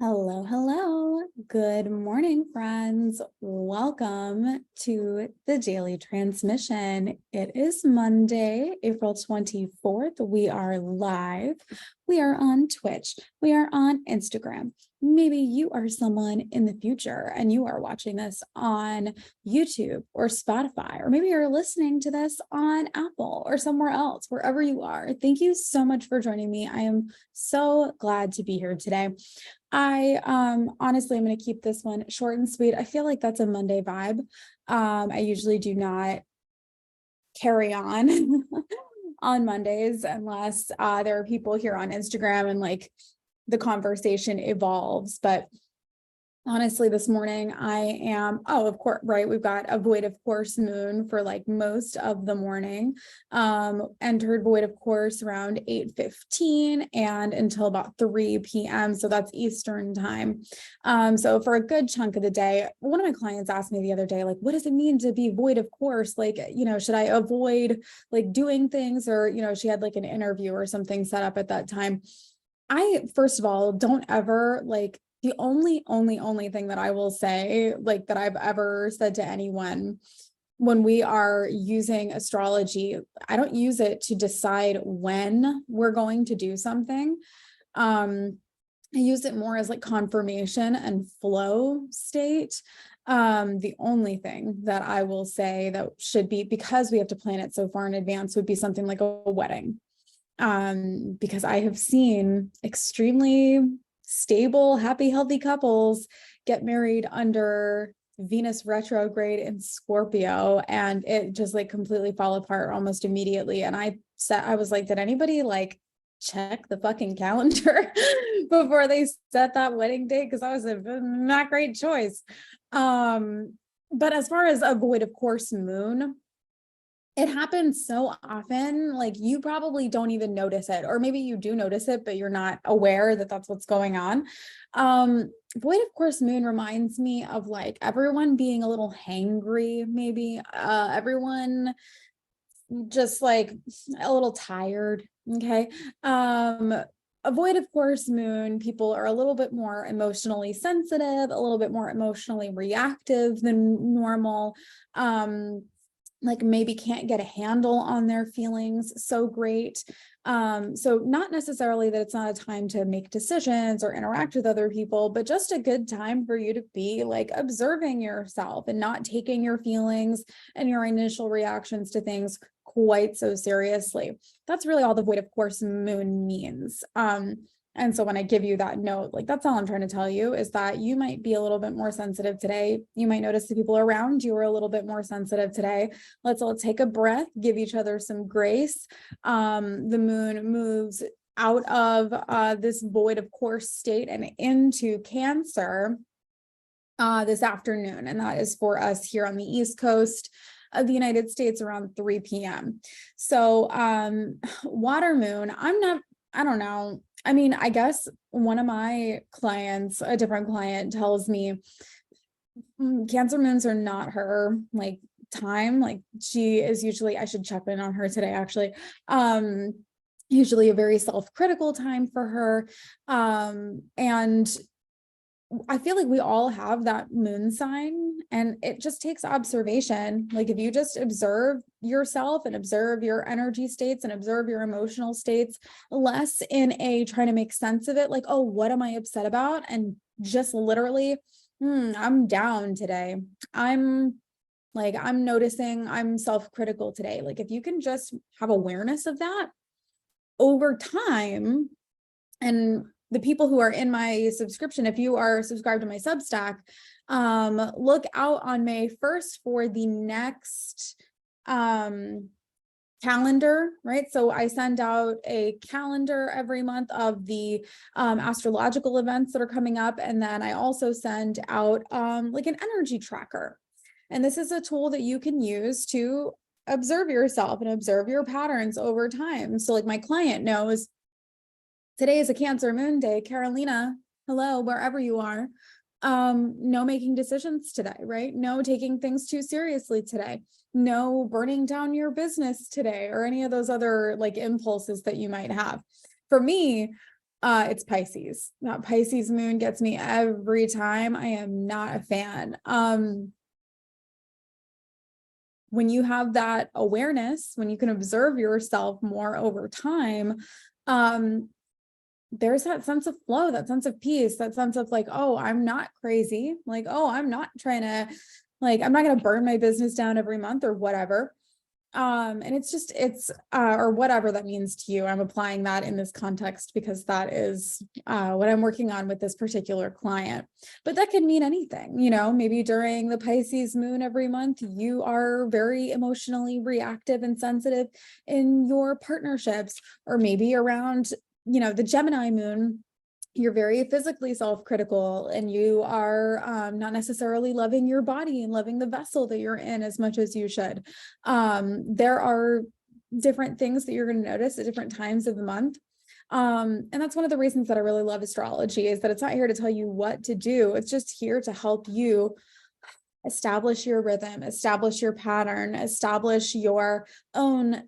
Hello, hello. Good morning, friends. Welcome to the daily transmission. It is Monday, April 24th. We are live. We are on Twitch. We are on Instagram. Maybe you are someone in the future and you are watching this on YouTube or Spotify, or maybe you're listening to this on Apple or somewhere else, wherever you are. Thank you so much for joining me. I am so glad to be here today. I honestly, I'm going to keep this one short and sweet. I feel like that's a Monday vibe. I usually do not carry on on Mondays unless there are people here on Instagram and like the conversation evolves. But honestly, this morning of course, right, we've got a void of course moon for like most of the morning, entered void of course around 8:15 and until about 3 p.m. So that's Eastern time. So for a good chunk of the day, one of my clients asked me the other day, like, what does it mean to be void of course? Like, should I avoid like doing things, or, she had like an interview or something set up at that time. I, first of all, don't ever like, the only thing that I will say, like that I've ever said to anyone when we are using astrology, I don't use it to decide when we're going to do something. I use it more as like confirmation and flow state. The only thing that I will say that should be, because we have to plan it so far in advance, would be something like a wedding. Because I have seen extremely stable, happy, healthy couples get married under Venus retrograde in Scorpio, and it just like completely fall apart almost immediately. And I was like, did anybody like check the fucking calendar before they set that wedding date? Because that was a not great choice. But as far as a void of course moon, it happens so often, like you probably don't even notice it, or maybe you do notice it, but you're not aware that that's what's going on. Void of course moon reminds me of like everyone being a little hangry, maybe everyone just like a little tired. Okay. A void of course moon, people are a little bit more emotionally sensitive, a little bit more emotionally reactive than normal. Like maybe can't get a handle on their feelings so great. So not necessarily that it's not a time to make decisions or interact with other people, but just a good time for you to be like observing yourself and not taking your feelings and your initial reactions to things quite so seriously. That's really all the void of course moon means. And so when I give you that note, like that's all I'm trying to tell you, is that you might be a little bit more sensitive today. You might notice the people around you are a little bit more sensitive today. Let's all take a breath, give each other some grace. The moon moves out of this void of course state and into Cancer this afternoon. And that is for us here on the East Coast of the United States around 3 p.m. So water moon, I don't know. I mean, I guess one of my clients, a different client, tells me Cancer moons are not her like time. Like she is usually, I should check in on her today actually. Usually a very self-critical time for her. And I feel like we all have that moon sign, and it just takes observation. Like if you just observe yourself and observe your energy states and observe your emotional states, less in a trying to make sense of it, like, oh, what am I upset about? And just literally, I'm down today. I'm noticing I'm self-critical today. Like if you can just have awareness of that over time, and the people who are in my subscription, if you are subscribed to my Substack, look out on May 1st for the next calendar, right? So I send out a calendar every month of the astrological events that are coming up. And then I also send out like an energy tracker. And this is a tool that you can use to observe yourself and observe your patterns over time. So like my client knows today is a Cancer moon day. Carolina, hello, wherever you are. No making decisions today, right? No taking things too seriously today. No burning down your business today, or any of those other like impulses that you might have. For me, It's Pisces. That Pisces moon gets me every time. I am not a fan. When you have that awareness, when you can observe yourself more over time, there's that sense of flow, that sense of peace, that sense of like, oh, I'm not crazy. Like, oh, I'm not trying to, like, I'm not going to burn my business down every month or whatever. And it's or whatever that means to you. I'm applying that in this context because that is what I'm working on with this particular client. But that could mean anything, maybe during the Pisces moon every month, you are very emotionally reactive and sensitive in your partnerships, or maybe around, the Gemini moon, you're very physically self-critical and you are not necessarily loving your body and loving the vessel that you're in as much as you should. There are different things that you're going to notice at different times of the month. And that's one of the reasons that I really love astrology, is that it's not here to tell you what to do. It's just here to help you establish your rhythm, establish your pattern, establish your own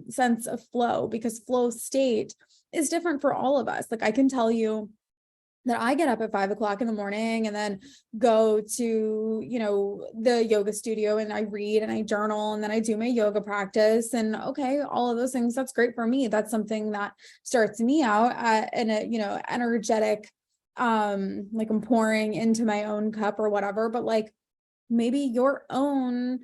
sense of flow, because flow state is different for all of us. Like, I can tell you that I get up at 5 o'clock in the morning and then go to, the yoga studio, and I read and I journal, and then I do my yoga practice, and okay, all of those things, that's great for me. That's something that starts me out in a, energetic, like I'm pouring into my own cup or whatever, but like maybe your own,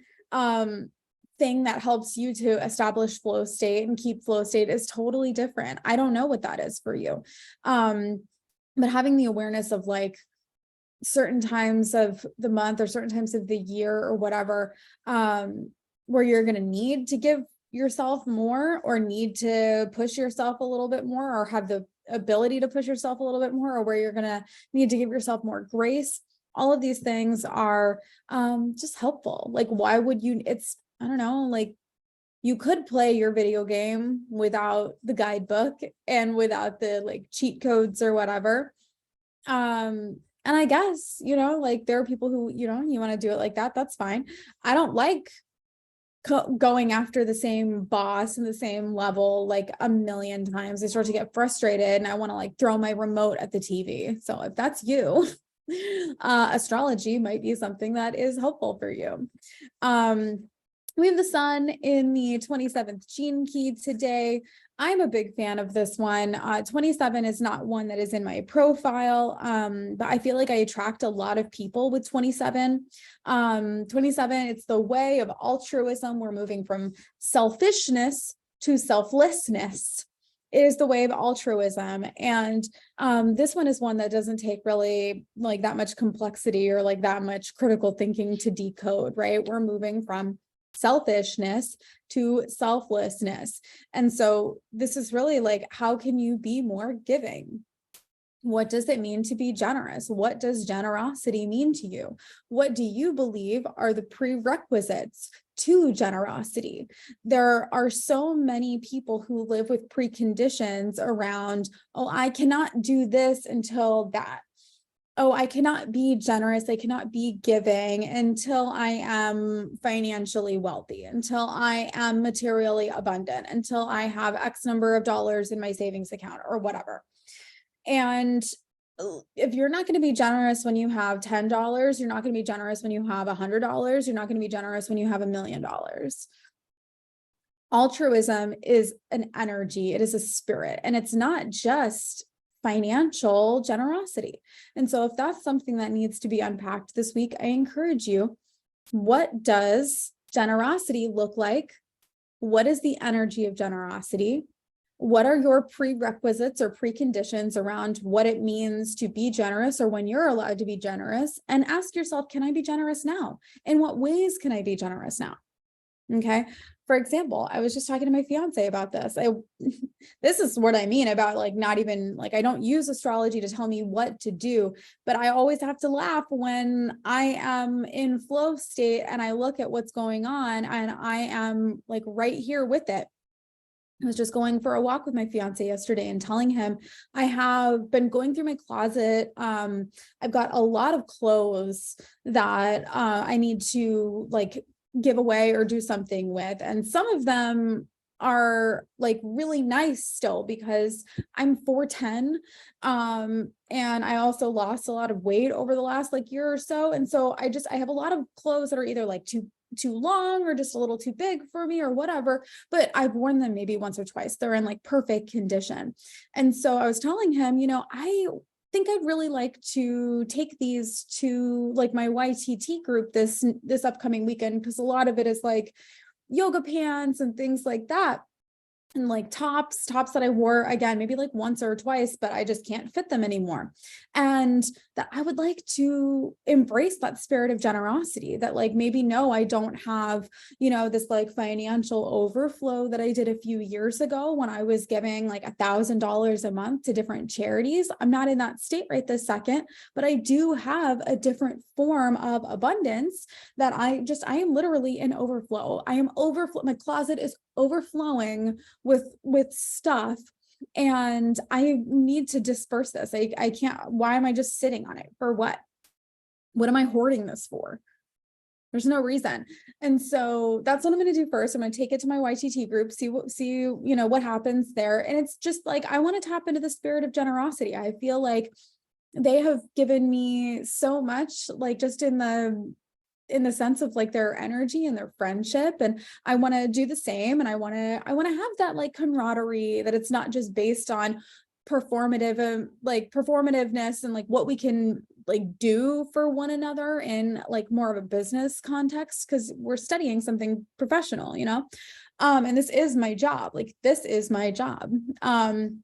thing that helps you to establish flow state and keep flow state is totally different. I don't know what that is for you. But having the awareness of like certain times of the month or certain times of the year or whatever, where you're going to need to give yourself more, or need to push yourself a little bit more, or have the ability to push yourself a little bit more, or where you're going to need to give yourself more grace. All of these things are just helpful. Like, why would you, I don't know, like, you could play your video game without the guidebook and without the like cheat codes or whatever. And I guess, like there are people who, you want to do it like that. That's fine. I don't like going after the same boss and the same level like a million times. I start to get frustrated and I want to like throw my remote at the TV. So if that's you, astrology might be something that is helpful for you. We have the sun in the 27th gene key today. I'm a big fan of this one. 27 is not one that is in my profile, but I feel like I attract a lot of people with 27. 27, it's the way of altruism. We're moving from selfishness to selflessness. It is the way of altruism. And this one is one that doesn't take really like that much complexity or like that much critical thinking to decode, right? We're moving from selfishness to selflessness. And so this is really like, how can you be more giving? What does it mean to be generous? What does generosity mean to you? What do you believe are the prerequisites to generosity? There are so many people who live with preconditions around, oh, I cannot do this until that. Oh, I cannot be generous, I cannot be giving until I am financially wealthy, until I am materially abundant, until I have X number of dollars in my savings account or whatever. And if you're not going to be generous when you have $10, you're not going to be generous when you have $100, you're not going to be generous when you have $1 million. Altruism is an energy, it is a spirit, and it's not just financial generosity. And so if that's something that needs to be unpacked this week, I encourage you, what does generosity look like? What is the energy of generosity? What are your prerequisites or preconditions around what it means to be generous, or when you're allowed to be generous? And ask yourself, can I be generous now? In what ways can I be generous now? Okay. For example, I was just talking to my fiance about this. This is what I mean about like, not even like, I don't use astrology to tell me what to do, but I always have to laugh when I am in flow state and I look at what's going on and I am like right here with it. I was just going for a walk with my fiance yesterday and telling him I have been going through my closet. I've got a lot of clothes that I need to like give away or do something with. And some of them are like really nice still because I'm 4'10". And I also lost a lot of weight over the last like year or so. And so I have a lot of clothes that are either like too long or just a little too big for me or whatever, but I've worn them maybe once or twice. They're in like perfect condition. And so I was telling him, I think I'd really like to take these to like my YTT group this upcoming weekend, because a lot of it is like yoga pants and things like that. And like tops that I wore again, maybe like once or twice, but I just can't fit them anymore. And that I would like to embrace that spirit of generosity that like, maybe, no, I don't have, this like financial overflow that I did a few years ago when I was giving like $1,000 a month to different charities. I'm not in that state right this second, but I do have a different form of abundance that I am literally in overflow. I am overflow. My closet is overflowing with stuff, and I need to disperse this. I can't. Why am I just sitting on it? For what am I hoarding this for? There's no reason. And so that's what I'm going to do first. I'm going to take it to my YTT group, see what happens there. And it's just like, I want to tap into the spirit of generosity. I feel like they have given me so much, like just in the sense of like their energy and their friendship. And I want to do the same. And I want to have that like camaraderie, that it's not just based on performativeness and like what we can like do for one another in like more of a business context, because we're studying something professional, and this is my job. Like, this is my job. And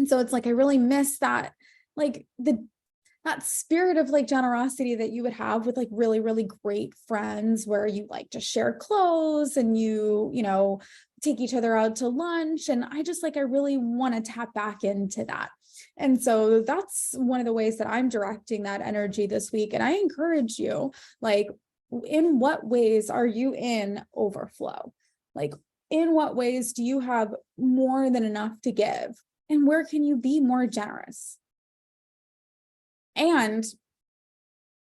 so it's like, I really miss that, like that spirit of like generosity that you would have with like really, really great friends, where you like to share clothes and you take each other out to lunch. And I really want to tap back into that. And so that's one of the ways that I'm directing that energy this week. And I encourage you, like, in what ways are you in overflow? Like, in what ways do you have more than enough to give? And where can you be more generous? And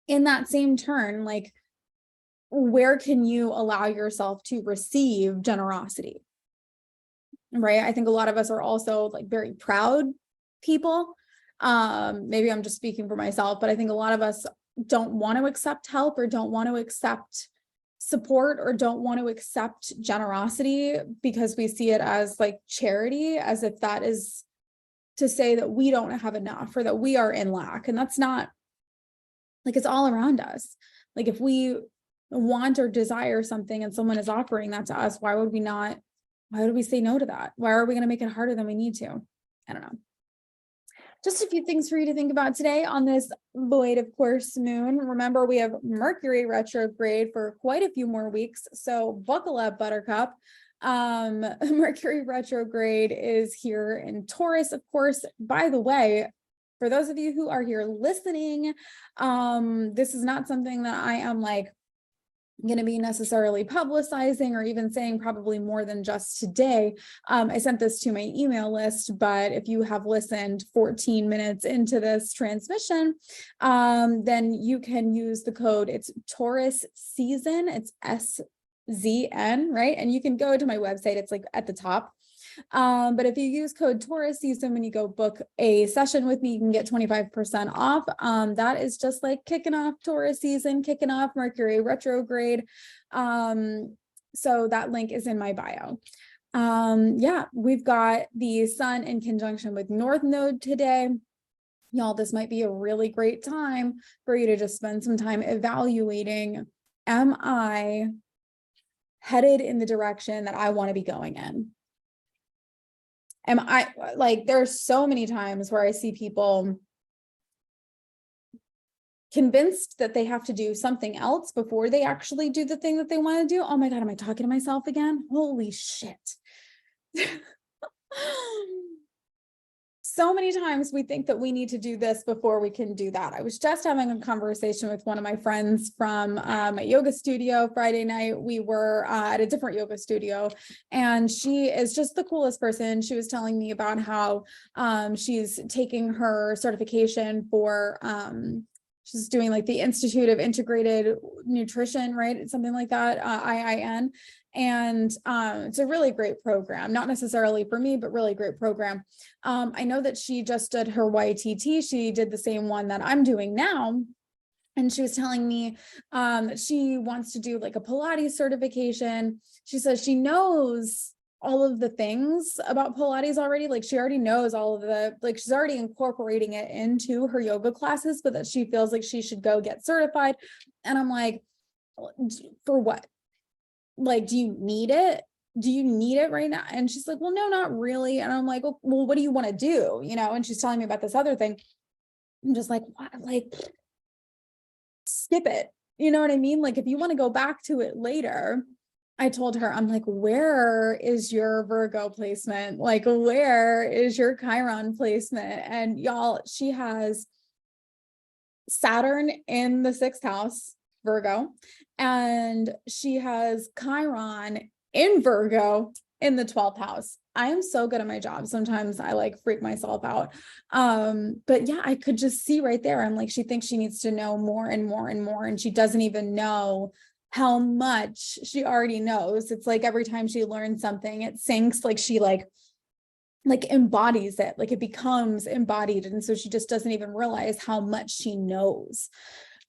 in that same turn, like, where can you allow yourself to receive generosity? Right? I think a lot of us are also like very proud people. Maybe I'm just speaking for myself, but I think a lot of us don't want to accept help, or don't want to accept support, or don't want to accept generosity, because we see it as like charity, as if that is to say that we don't have enough, or that we are in lack. And that's not, like, it's all around us. Like, if we want or desire something and someone is offering that to us, why would we say no to that? Why are we going to make it harder than we need to? I don't know. Just a few things for you to think about today on this void of course moon. Remember, we have Mercury retrograde for quite a few more weeks, so buckle up, Buttercup. Mercury retrograde is here in Taurus, of course. By the way, for those of you who are here listening, this is not something that I am like going to be necessarily publicizing, or even saying probably more than just today. I sent this to my email list, but if you have listened 14 minutes into this transmission, then you can use the code. It's Taurus Season. It's SZN, right? And you can go to my website. It's like at the top. But if you use code Taurus Season when you go book a session with me, you can get 25% off. That is just like kicking off Taurus season, kicking off Mercury retrograde. So that link is in my bio. Yeah, we've got the sun in conjunction with North Node today. Y'all, this might be a really great time for you to just spend some time evaluating, am I headed in the direction that I want to be going in? Am I, like, there's so many times where I see people convinced that they have to do something else before they actually do the thing that they want to do. Oh my God, am I talking to myself again? Holy shit. So many times we think that we need to do this before we can do that. I was just having a conversation with one of my friends from my yoga studio Friday night. We were at a different yoga studio, and she is just the coolest person. She was telling me about how she's taking her certification for she's doing like the Institute of Integrated Nutrition, right? It's something like that, IIN. And it's a really great program, not necessarily for me, but really great program. I know that she just did her YTT. She did the same one that I'm doing now. And she was telling me she wants to do like a Pilates certification. She says she knows all of the things about Pilates already. Like she already knows all of the, like she's already incorporating it into her yoga classes, but that she feels like she should go get certified. And I'm like, for what? Like, do you need it? Do you need it right now? And she's like, well, no, not really. And I'm like, well, what do you want to do? You know, and she's telling me about this other thing. I'm just like, what? Like, skip it. You know what I mean? Like, if you want to go back to it later, I told her, I'm like, where is your Virgo placement? Like, where is your Chiron placement? And y'all, she has Saturn in the 6th house, Virgo, and she has Chiron in Virgo in the 12th house. I am so good at my job. Sometimes I like freak myself out. But yeah, I could just see right there. I'm like, she thinks she needs to know more and more and more. And she doesn't even know how much she already knows. It's like every time she learns something, it sinks, like she like embodies it, like it becomes embodied. And so she just doesn't even realize how much she knows.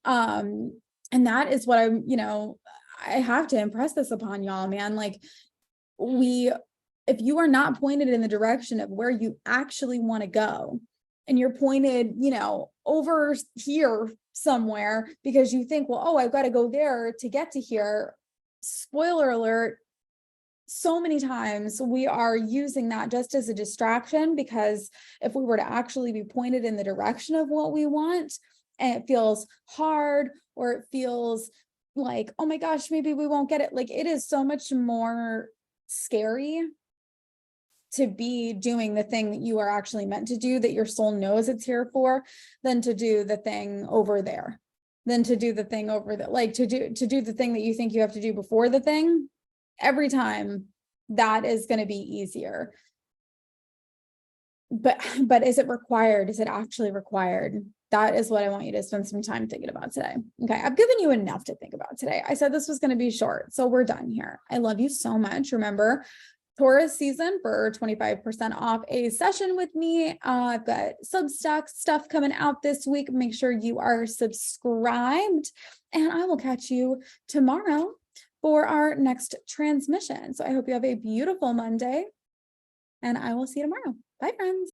And that is what I'm, you know, I have to impress this upon y'all, man. Like if you are not pointed in the direction of where you actually want to go, and you're pointed, you know, over here somewhere because you think, well, oh, I've got to go there to get to here. Spoiler alert. So many times we are using that just as a distraction, because if we were to actually be pointed in the direction of what we want, and it feels hard, or it feels like, oh my gosh, maybe we won't get it. Like, it is so much more scary to be doing the thing that you are actually meant to do, that your soul knows it's here for, than to do the thing over there, than to do the thing over there, like to do the thing that you think you have to do before the thing. Every time that is going to be easier. But is it required? Is it actually required? That is what I want you to spend some time thinking about today. Okay, I've given you enough to think about today. I said this was going to be short, so we're done here. I love you so much. Remember, Taurus season for 25% off a session with me. I've got Substack stuff coming out this week. Make sure you are subscribed, and I will catch you tomorrow for our next transmission. So I hope you have a beautiful Monday, and I will see you tomorrow. Bye, friends.